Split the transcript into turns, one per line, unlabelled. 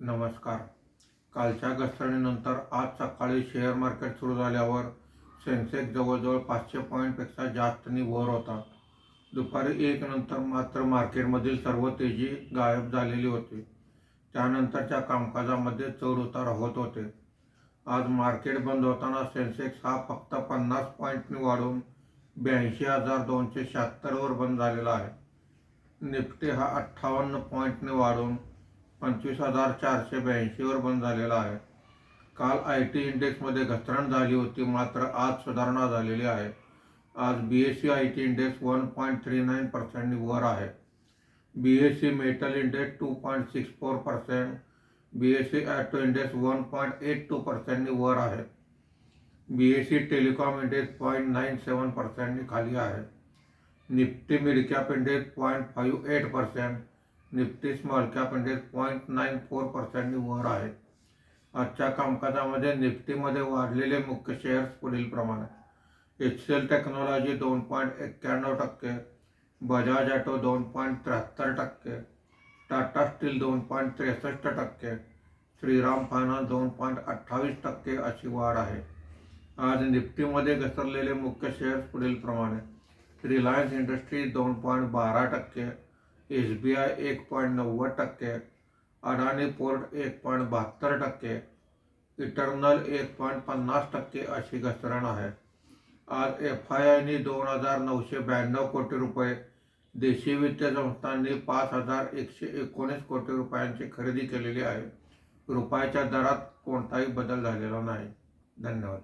नमस्कार. कालच्या घसरणीनंतर आज सकाळी शेअर मार्केट सुरू झाल्यावर सेन्सेक्स जवळजवळ 500 पॉईंटपेक्षा जास्तनी वर होता. दुपारी 1 नंतर मात्र मार्केटमधील सर्व तेजी गायब झालेली होती. त्यानंतरच्या कामकाजामध्ये चढ उतार होत होते. आज मार्केट बंद होताना सेन्सेक्स हा फक्त 50 पॉईंटनी वाढून 82,276 वर बंद झालेला आहे. निफ्टी हा 58 पॉईंटने वाढून 25,482 वर बंद झालेला आहे. काल IT इंडेक्समध्ये घसरण झाली होती, मात्र आज सुधारणा झालेली आहे. आज BSE IT इंडेक्स 1.39% वर आहे. BSE metal index 2.64%, BSE auto index 1.82% वर आहे. BSE टेलिकॉम इंडेक्स 0.97% खाली आहे. Nifty mid cap index 0.58%, Nifty small cap index 0.94% वर आहे. आजच्या कामकाजामध्ये निफ्टीमध्ये वाढलेले मुख्य शेअर्स पुढील प्रमाणे: HCL technology 2.91%, Bajaj auto 2.73%, Tata steel 2.63%, Shriram finance 2.28% अशी वाढ आहे. आज निफ्टीमध्ये घसरलेले मुख्य शेअर्स पुढील प्रमाणे: रिलायन्स इंडस्ट्रीज 2.12%, SBI 1.90%, अडानी पोर्ट 1.72%, इटर्नल 1.50% अशी घसरण आहे. आज FIIनी 2,992 कोटी रुपये, देशी वित्तीय संस्थांनी 5,119 कोटी रुपयांची खरेदी केलेली आहे. रुपयाच्या दरात कोणताही बदल झालेला नाही. धन्यवाद.